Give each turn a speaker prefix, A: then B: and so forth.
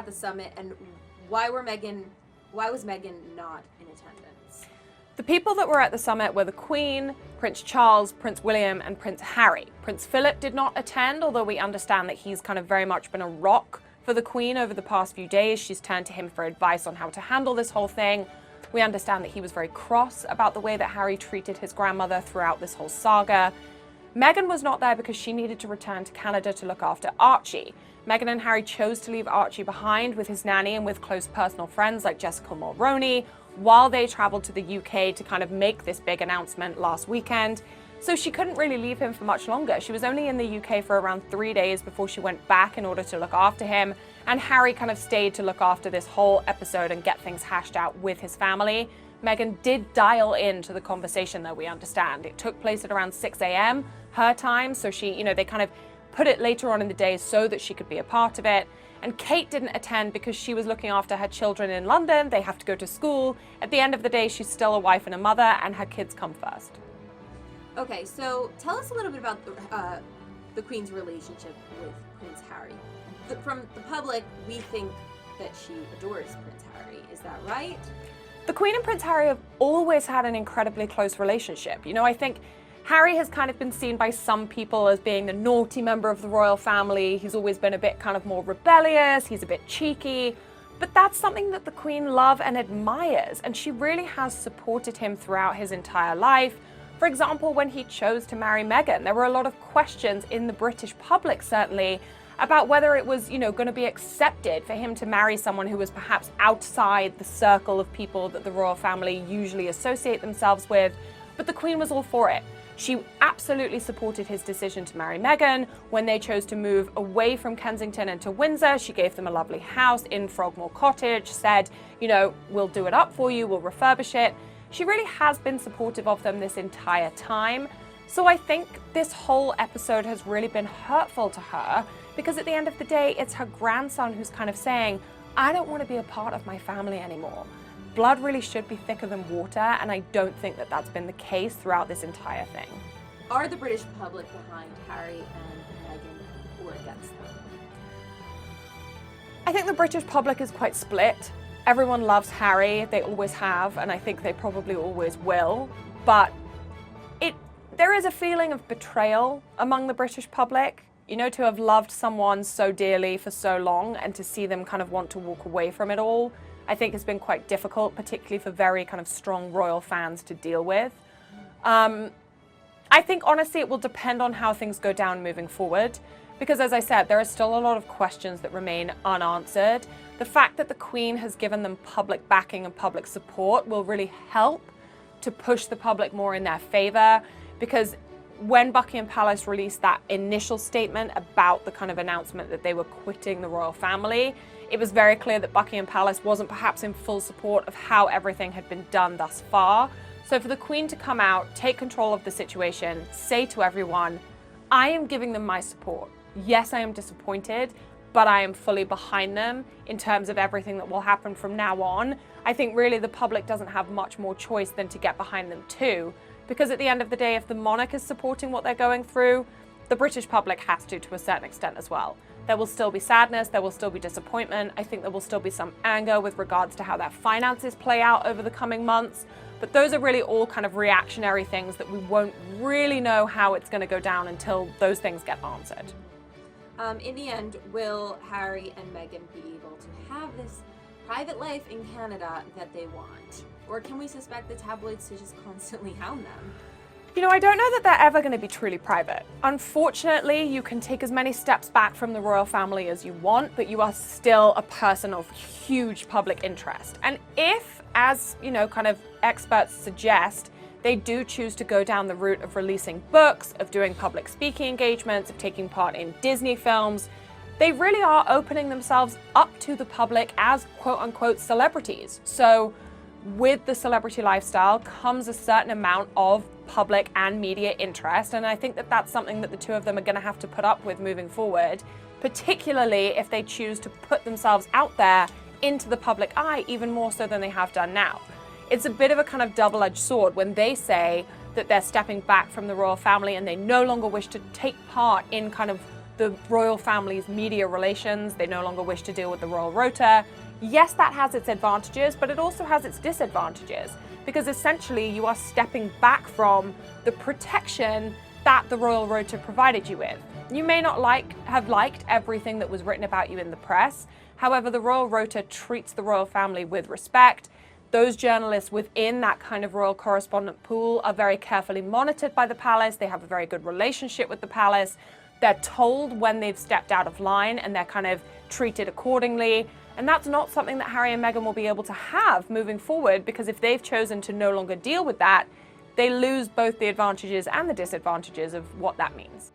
A: the summit, and why was Meghan not in attendance?
B: The people that were at the summit were the Queen, Prince Charles, Prince William, and Prince Harry. Prince Philip did not attend, although we understand that he's kind of very much been a rock for the Queen over the past few days. She's turned to him for advice on how to handle this whole thing. We understand that he was very cross about the way that Harry treated his grandmother throughout this whole saga. Meghan was not there because she needed to return to Canada to look after Archie. Meghan and Harry chose to leave Archie behind with his nanny and with close personal friends like Jessica Mulroney while they traveled to the UK to kind of make this big announcement last weekend. So she couldn't really leave him for much longer. She was only in the UK for around 3 days before she went back in order to look after him. And Harry kind of stayed to look after this whole episode and get things hashed out with his family. Meghan did dial into the conversation, though, we understand. It took place at around 6 a.m. her time. So they kind of put it later on in the day so that she could be a part of it. And Kate didn't attend because she was looking after her children in London. They have to go to school. At the end of the day, she's still a wife and a mother, and her kids come first.
A: Okay, so tell us a little bit about the Queen's relationship with Prince Harry. From the public, we think that she adores Prince Harry. Is that right?
B: The Queen and Prince Harry have always had an incredibly close relationship. I think Harry has kind of been seen by some people as being the naughty member of the royal family. He's always been a bit kind of more rebellious. He's a bit cheeky. But that's something that the Queen loves and admires, and she really has supported him throughout his entire life. For example, when he chose to marry Meghan, there were a lot of questions in the British public, certainly, about whether it was, going to be accepted for him to marry someone who was perhaps outside the circle of people that the royal family usually associate themselves with. But the Queen was all for it. She absolutely supported his decision to marry Meghan. When they chose to move away from Kensington and to Windsor, she gave them a lovely house in Frogmore Cottage, said, we'll do it up for you, we'll refurbish it. She really has been supportive of them this entire time. So I think this whole episode has really been hurtful to her because at the end of the day, it's her grandson who's kind of saying, I don't want to be a part of my family anymore. Blood really should be thicker than water, and I don't think that that's been the case throughout this entire thing.
A: Are the British public behind Harry and Meghan or against them?
B: I think the British public is quite split. Everyone loves Harry, they always have, and I think they probably always will. But there is a feeling of betrayal among the British public, to have loved someone so dearly for so long and to see them kind of want to walk away from it all. I think has been quite difficult, particularly for very kind of strong royal fans to deal with. I think honestly it will depend on how things go down moving forward, because as I said, there are still a lot of questions that remain unanswered. The fact that the Queen has given them public backing and public support will really help to push the public more in their favor, because when Buckingham Palace released that initial statement about the kind of announcement that they were quitting the royal family, it was very clear that Buckingham Palace wasn't perhaps in full support of how everything had been done thus far. So for the Queen to come out, take control of the situation, say to everyone, I am giving them my support. Yes, I am disappointed, but I am fully behind them in terms of everything that will happen from now on. I think really the public doesn't have much more choice than to get behind them too, because at the end of the day, if the monarch is supporting what they're going through, the British public has to a certain extent as well. There will still be sadness, there will still be disappointment. I think there will still be some anger with regards to how their finances play out over the coming months. But those are really all kind of reactionary things that we won't really know how it's going to go down until those things get answered.
A: In the end, will Harry and Meghan be able to have this private life in Canada that they want? Or can we suspect the tabloids to just constantly hound them?
B: I don't know that they're ever going to be truly private. Unfortunately, you can take as many steps back from the royal family as you want, but you are still a person of huge public interest. And if, as kind of experts suggest, they do choose to go down the route of releasing books, of doing public speaking engagements, of taking part in Disney films, they really are opening themselves up to the public as quote-unquote celebrities. So with the celebrity lifestyle comes a certain amount of public and media interest, and I think that that's something that the two of them are going to have to put up with moving forward, particularly if they choose to put themselves out there into the public eye even more so than they have done now. It's a bit of a kind of double-edged sword when they say that they're stepping back from the royal family and they no longer wish to take part in kind of the royal family's media relations. They no longer wish to deal with the royal rota. Yes, that has its advantages, but it also has its disadvantages, because essentially you are stepping back from the protection that the royal rota provided you with. You may not have liked everything that was written about you in the press. However, the royal rota treats the royal family with respect. Those journalists within that kind of royal correspondent pool are very carefully monitored by the palace. They have a very good relationship with the palace. They're told when they've stepped out of line, and they're kind of treated accordingly. And that's not something that Harry and Meghan will be able to have moving forward, because if they've chosen to no longer deal with that, they lose both the advantages and the disadvantages of what that means.